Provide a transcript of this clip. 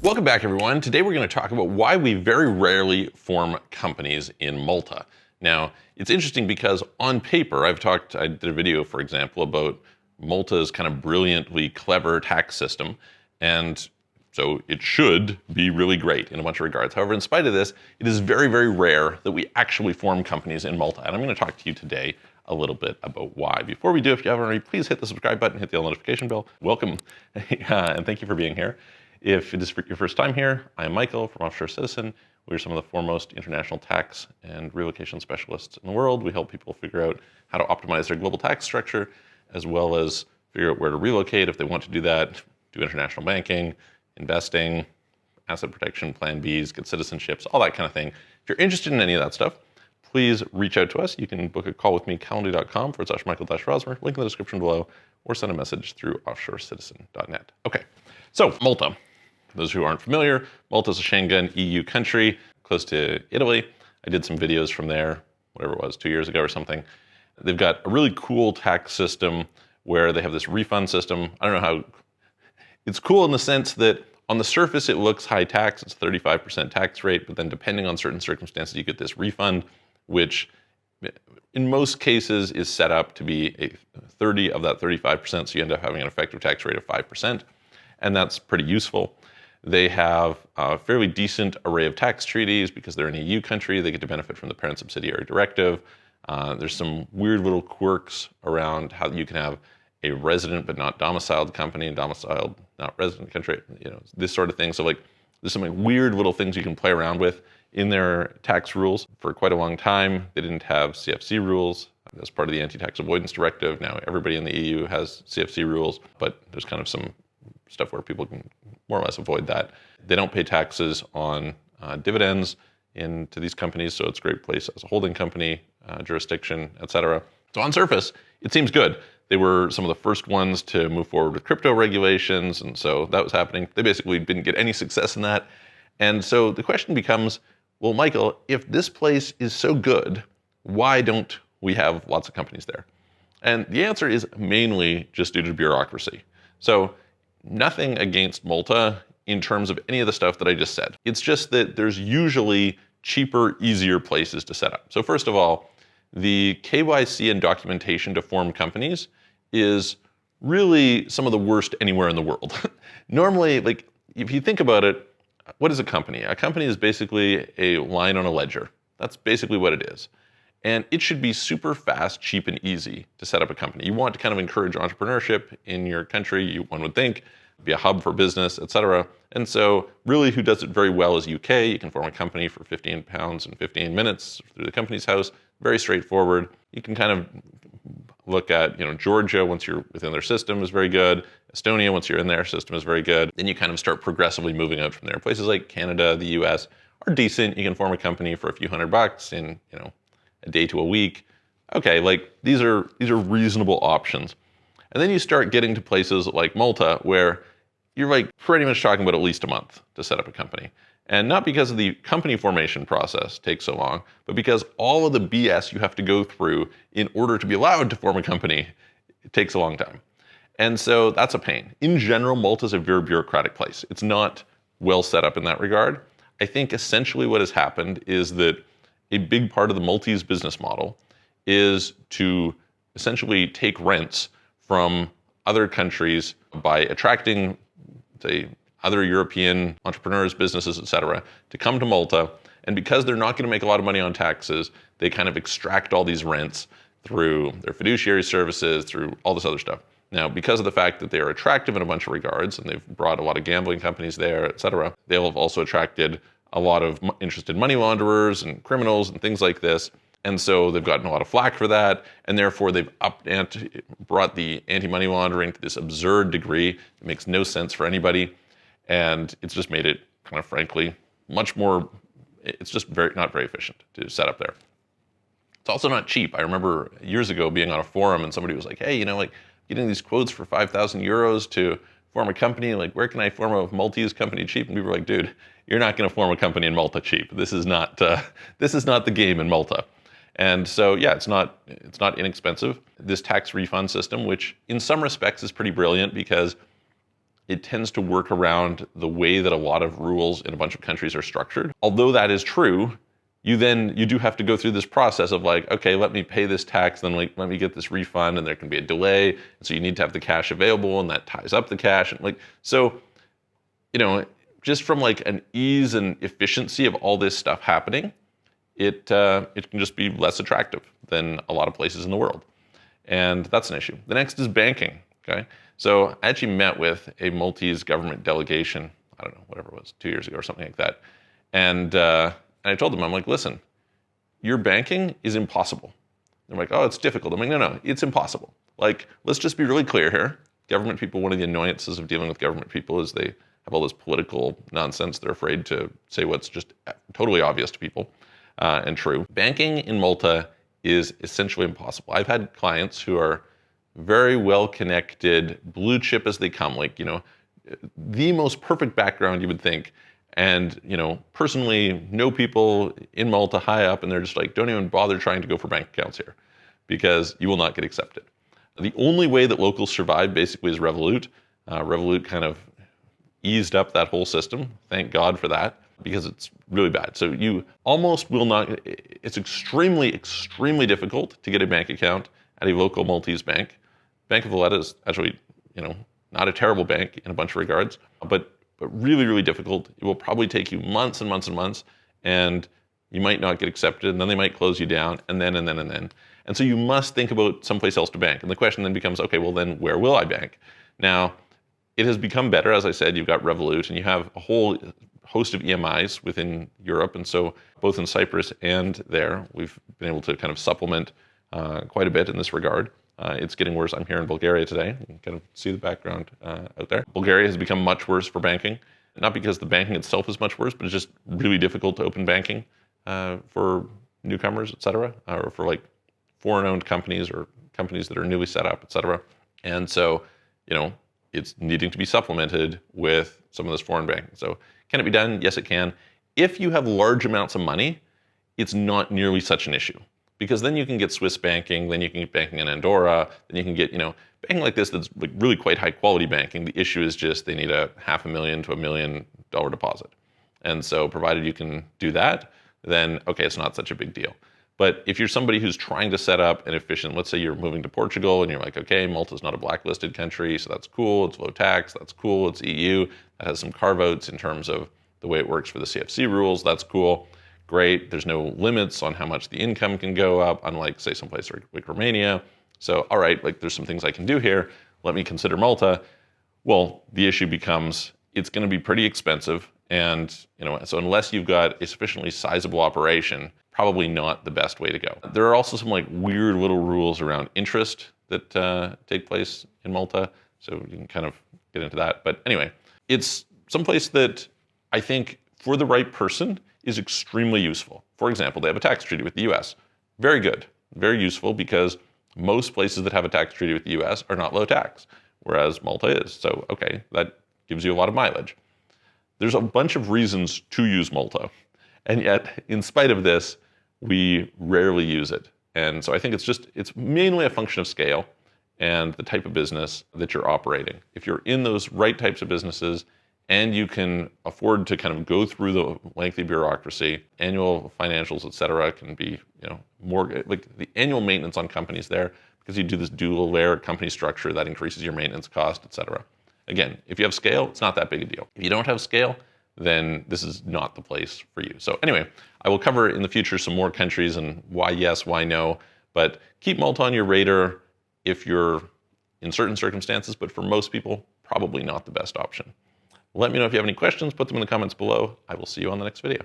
Welcome back, everyone. Today we're going to talk about why we very rarely form companies in Malta. Now, it's interesting because on paper, I did a video, for example, about Malta's kind of brilliantly clever tax system, and so it should be really great in a bunch of regards. However, in spite of this, it is very, very rare that we actually form companies in Malta, and I'm going to talk to you today a little bit about why. Before we do, if you haven't already, please hit the subscribe button, hit the notification bell. Welcome, and thank you for being here. If it is your first time here, I am Michael from Offshore Citizen. We're some of the foremost international tax and relocation specialists in the world. We help people figure out how to optimize their global tax structure, as well as figure out where to relocate if they want to do that, do international banking, investing, asset protection, plan Bs, get citizenships, all that kind of thing. If you're interested in any of that stuff, please reach out to us. You can book a call with me, calendly.com/Michael-Rosmer, link in the description below, or send a message through offshorecitizen.net. Okay, so Malta. For those who aren't familiar, Malta is a Schengen EU country close to Italy. I did some videos from there, whatever it was, 2 years ago or something. They've got a really cool tax system where they have this refund system. I don't know how, it's cool in the sense that on the surface it looks high tax, it's 35% tax rate, but then depending on certain circumstances you get this refund, which in most cases is set up to be a 30 of that 35%, so you end up having an effective tax rate of 5%, and that's pretty useful. They have a fairly decent array of tax treaties because they're an EU country. They get to benefit from the parent subsidiary directive. There's some weird little quirks around how you can have a resident but not domiciled company and domiciled not resident country, this sort of thing. So there's some weird little things you can play around with in their tax rules. For quite a long time, they didn't have CFC rules as part of the anti-tax avoidance directive. Now everybody in the EU has CFC rules, but there's kind of some stuff where people can more or less avoid that. They don't pay taxes on dividends into these companies, so it's a great place as a holding company, jurisdiction, etc. So on surface, it seems good. They were some of the first ones to move forward with crypto regulations, and so that was happening. They basically didn't get any success in that. And so the question becomes, well, Michael, if this place is so good, why don't we have lots of companies there? And the answer is mainly just due to bureaucracy. So nothing against Malta in terms of any of the stuff that I just said. It's just that there's usually cheaper, easier places to set up. So first of all, the KYC and documentation to form companies is really some of the worst anywhere in the world. Normally, if you think about it, what is a company? A company is basically a line on a ledger. That's basically what it is. And it should be super fast, cheap, and easy to set up a company. You want to kind of encourage entrepreneurship in your country, one would think, be a hub for business, etc. And so really who does it very well is UK. You can form a company for £15 in 15 minutes through the company's house. Very straightforward. You can kind of look at, Georgia, once you're within their system, is very good. Estonia, once you're in their system, is very good. Then you kind of start progressively moving out from there. Places like Canada, the US are decent. You can form a company for a few $100 in, a day to a week. Okay, these are reasonable options. And then you start getting to places like Malta where you're pretty much talking about at least a month to set up a company. And not because of the company formation process takes so long, but because all of the BS you have to go through in order to be allowed to form a company, it takes a long time. And so that's a pain. In general, Malta is a very bureaucratic place. It's not well set up in that regard. I think essentially what has happened is that a big part of the Maltese business model is to essentially take rents from other countries by attracting, say, other European entrepreneurs, businesses, etc., to come to Malta. And because they're not going to make a lot of money on taxes, they kind of extract all these rents through their fiduciary services, through all this other stuff. Now, because of the fact that they are attractive in a bunch of regards, and they've brought a lot of gambling companies there, etc., they'll have also attracted a lot of interested money launderers and criminals and things like this. And so they've gotten a lot of flack for that. And therefore they've brought the anti-money laundering to this absurd degree. It makes no sense for anybody. And it's just made it kind of frankly much more, it's just not very efficient to set up there. It's also not cheap. I remember years ago being on a forum and somebody was like, hey, getting these quotes for 5,000 euros to form a company, where can I form a Maltese company cheap? And people were like, dude, you're not going to form a company in Malta cheap. This is not the game in Malta. And so, yeah, it's not inexpensive. This tax refund system, which in some respects is pretty brilliant because it tends to work around the way that a lot of rules in a bunch of countries are structured. Although that is true, you do have to go through this process of like, okay, let me pay this tax, then like, let me get this refund, and there can be a delay. And so you need to have the cash available, and that ties up the cash. And like, so, just from like an ease and efficiency of all this stuff happening, it can just be less attractive than a lot of places in the world. And that's an issue. The next is banking, okay? So I actually met with a Maltese government delegation, I don't know, whatever it was, 2 years ago or something like that. And I told them, I'm like, listen, your banking is impossible. They're like, oh, it's difficult. I'm like, no, it's impossible. Like, let's just be really clear here. Government people, one of the annoyances of dealing with government people is they have all this political nonsense. They're afraid to say what's just totally obvious to people and true. Banking in Malta is essentially impossible. I've had clients who are very well connected, blue chip as they come, like, the most perfect background you would think. And, personally know people in Malta high up, and they're just like, don't even bother trying to go for bank accounts here because you will not get accepted. The only way that locals survive basically is Revolut. Revolut kind of eased up that whole system. Thank God for that, because it's really bad. So you almost will not, it's extremely, extremely difficult to get a bank account at a local Maltese bank. Bank of Valletta is actually, not a terrible bank in a bunch of regards, but really, really difficult. It will probably take you months and months and months, and you might not get accepted, and then they might close you down, and then. And so you must think about someplace else to bank. And the question then becomes, okay, well then where will I bank? Now, it has become better. As I said, you've got Revolut, and you have a whole host of EMIs within Europe. And so both in Cyprus and there, we've been able to kind of supplement quite a bit in this regard. It's getting worse. I'm here in Bulgaria today. You can kind of see the background out there. Bulgaria has become much worse for banking, not because the banking itself is much worse, but it's just really difficult to open banking for newcomers, et cetera, or for like foreign-owned companies or companies that are newly set up, et cetera. And so, it's needing to be supplemented with some of this foreign banking. So can it be done? Yes, it can. If you have large amounts of money, it's not nearly such an issue. Because then you can get Swiss banking, then you can get banking in Andorra, then you can get, banking like this that's like really quite high quality banking. The issue is just they need a $500,000 to $1 million deposit. And so provided you can do that, then okay, it's not such a big deal. But if you're somebody who's trying to set up an efficient, let's say you're moving to Portugal and you're like, okay, Malta's not a blacklisted country, so that's cool, it's low tax, that's cool, it's EU, that has some carve-outs in terms of the way it works for the CFC rules, that's cool. Great, there's no limits on how much the income can go up, unlike, say, someplace like Romania. So, all right, like there's some things I can do here. Let me consider Malta. Well, the issue becomes it's going to be pretty expensive. And, so unless you've got a sufficiently sizable operation, probably not the best way to go. There are also some like weird little rules around interest that take place in Malta. So you can kind of get into that. But anyway, it's someplace that I think for the right person is extremely useful. For example, they have a tax treaty with the US. Very good, very useful, because most places that have a tax treaty with the US are not low tax, whereas Malta is. So, okay, that gives you a lot of mileage. There's a bunch of reasons to use Malta, and yet, in spite of this, we rarely use it. And so I think it's mainly a function of scale and the type of business that you're operating. If you're in those right types of businesses, and you can afford to kind of go through the lengthy bureaucracy, annual financials, et cetera, can be, more like the annual maintenance on companies there, because you do this dual layer company structure that increases your maintenance cost, et cetera. Again, if you have scale, it's not that big a deal. If you don't have scale, then this is not the place for you. So anyway, I will cover in the future some more countries and why yes, why no, but keep Malta on your radar if you're in certain circumstances, but for most people, probably not the best option. Let me know if you have any questions, put them in the comments below. I will see you on the next video.